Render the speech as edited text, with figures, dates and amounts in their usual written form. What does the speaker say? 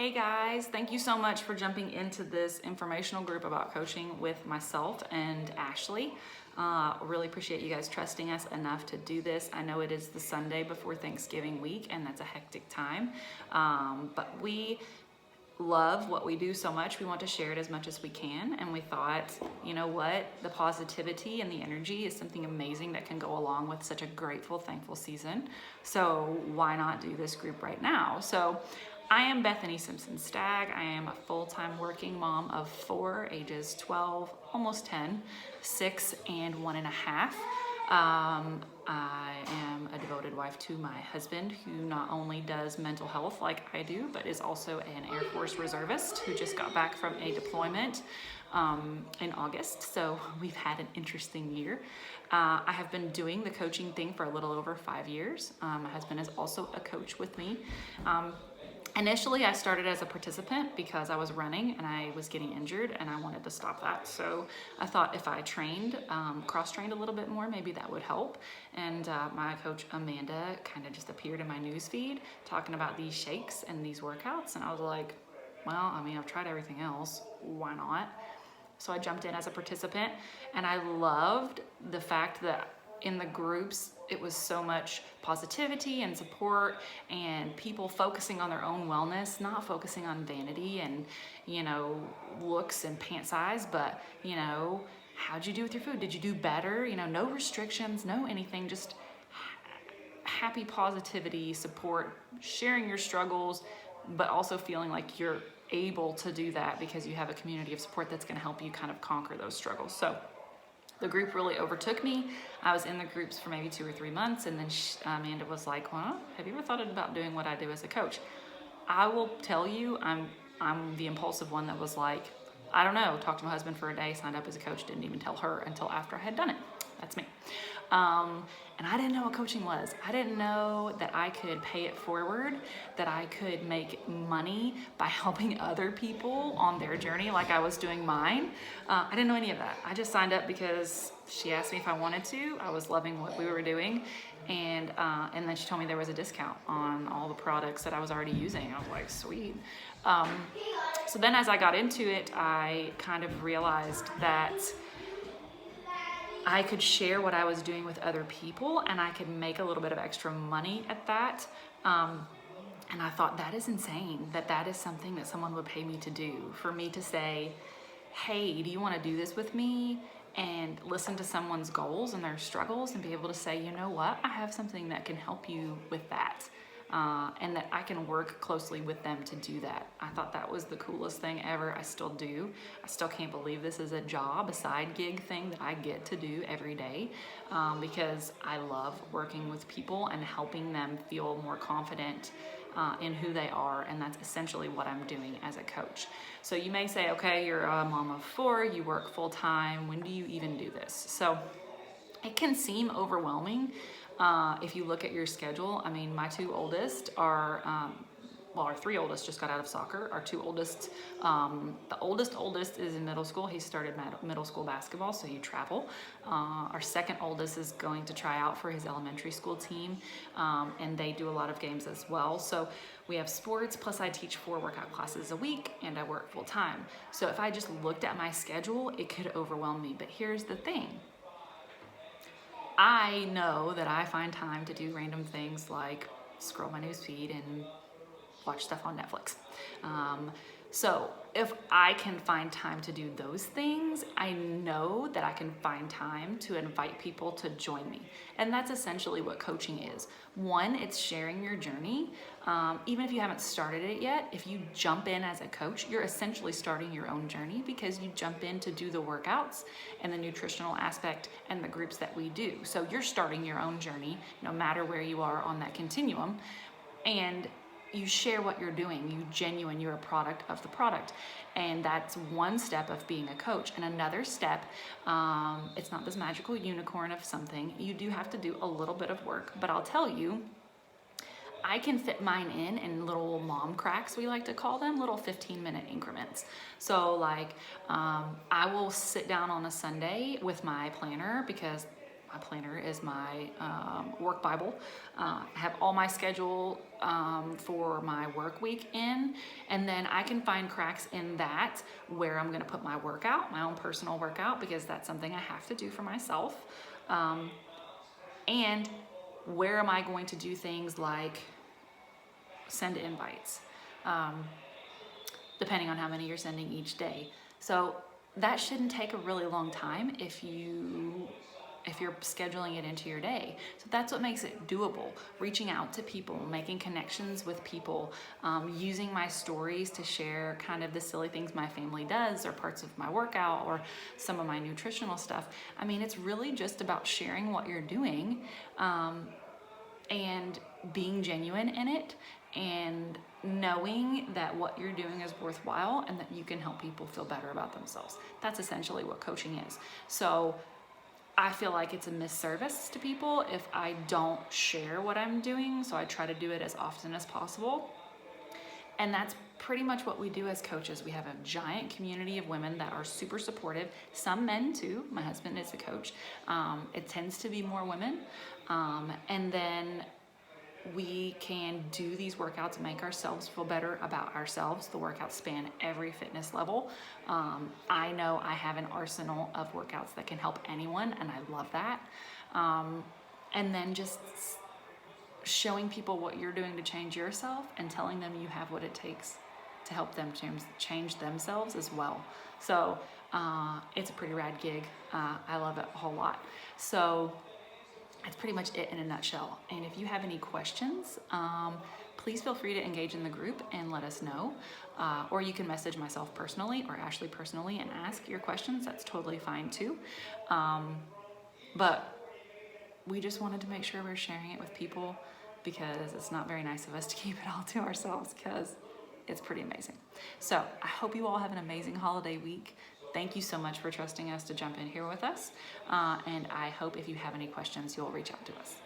Hey guys, thank you so much for jumping into this informational group about coaching with myself and Ashley. Really appreciate you guys trusting us enough to do this. I know it is the Sunday before Thanksgiving week and that's a hectic time, but we love what we do so much. We want to share it as much as we can. And we thought, you know what? The positivity and the energy is something amazing that can go along with such a grateful, thankful season. So why not do this group right now? So I am Bethany Simpson Stagg. I am a full-time working mom of 4, ages 12, almost 10, 6, and 1.5. I am a devoted wife to my husband, who not only does mental health like I do, but is also an Air Force reservist who just got back from a deployment in August. So we've had an interesting year. I have been doing the coaching thing for a little over 5 years. My husband is also a coach with me. Initially, I started as a participant because I was running and I was getting injured and I wanted to stop that. So I thought if I trained, cross-trained a little bit more, maybe that would help. And my coach, Amanda, kind of just appeared in my news feed talking about these shakes and these workouts. And I was like, well, I mean, I've tried everything else. Why not? So I jumped in as a participant and I loved the fact that in the groups, it was so much positivity and support and people focusing on their own wellness, not focusing on vanity and, looks and pant size, but, how'd you do with your food? Did you do better? No restrictions, no anything, just happy positivity, support, sharing your struggles, but also feeling like you're able to do that because you have a community of support that's gonna help you kind of conquer those struggles. So the group really overtook me. I was in the groups for maybe 2 or 3 months, and then Amanda was like, well, have you ever thought about doing what I do as a coach? I will tell you, I'm the impulsive one that was like, I don't know, talked to my husband for a day, signed up as a coach, didn't even tell her until after I had done it. That's me. And I didn't know what coaching was. I didn't know that I could pay it forward, that I could make money by helping other people on their journey like I was doing mine. I didn't know any of that. I just signed up because she asked me if I wanted to. I was loving what we were doing. And then she told me there was a discount on all the products that I was already using. I was like, sweet. So then as I got into it, I kind of realized that I could share what I was doing with other people and I could make a little bit of extra money at that. And I thought that is insane, that is something that someone would pay me to do, for me to say, hey, do you want to do this with me? And listen to someone's goals and their struggles and be able to say, you know what, I have something that can help you with that. And that I can work closely with them to do that. I thought that was the coolest thing ever. I still do. I still can't believe this is a job, a side gig thing that I get to do every day, because I love working with people and helping them feel more confident in who they are, and that's essentially what I'm doing as a coach. So you may say, okay, you're a mom of 4, you work full time, when do you even do this? So it can seem overwhelming if you look at your schedule. I mean, my 2 oldest are, our 3 oldest just got out of soccer. Our 2 oldest, the oldest is in middle school. He started middle school basketball, so you travel. Our 2nd oldest is going to try out for his elementary school team, and they do a lot of games as well. So we have sports, plus I teach 4 workout classes a week, and I work full time. So if I just looked at my schedule, it could overwhelm me. But here's the thing. I know that I find time to do random things like scroll my newsfeed and watch stuff on Netflix. So if I can find time to do those things, I know that I can find time to invite people to join me. And that's essentially what coaching is. One, it's sharing your journey. Even if you haven't started it yet, if you jump in as a coach, you're essentially starting your own journey because you jump in to do the workouts and the nutritional aspect and the groups that we do. So you're starting your own journey, no matter where you are on that continuum. And you share what you're doing, you're a product of the product. And that's one step of being a coach. And another step, it's not this magical unicorn of something. You do have to do a little bit of work, but I'll tell you, I can fit mine in little mom cracks, we like to call them, little 15-minute increments. So I will sit down on a Sunday with my planner because my planner is my work Bible. I have all my schedule for my work week in, and then I can find cracks in that where I'm going to put my workout, my own personal workout, because that's something I have to do for myself. And where am I going to do things like send invites, depending on how many you're sending each day. So that shouldn't take a really long time if you're scheduling it into your day. So that's what makes it doable. Reaching out to people, making connections with people, using my stories to share kind of the silly things my family does, or parts of my workout, or some of my nutritional stuff. I mean, it's really just about sharing what you're doing, and being genuine in it, and knowing that what you're doing is worthwhile and that you can help people feel better about themselves. That's essentially what coaching is. So I feel like it's a misservice to people if I don't share what I'm doing. So I try to do it as often as possible. And that's pretty much what we do as coaches. We have a giant community of women that are super supportive. Some men too. My husband is a coach. It tends to be more women. And then we can do these workouts, make ourselves feel better about ourselves. The workouts span every fitness level. I know I have an arsenal of workouts that can help anyone, and I love that. And then just showing people what you're doing to change yourself and telling them you have what it takes to help them change themselves as well. So it's a pretty rad gig. I love it a whole lot. So that's pretty much it in a nutshell. And if you have any questions, please feel free to engage in the group and let us know. Or you can message myself personally or Ashley personally and ask your questions. That's totally fine too. But we just wanted to make sure we're sharing it with people, because it's not very nice of us to keep it all to ourselves, because it's pretty amazing. So I hope you all have an amazing holiday week. Thank you so much for trusting us to jump in here with us. And I hope if you have any questions, you'll reach out to us.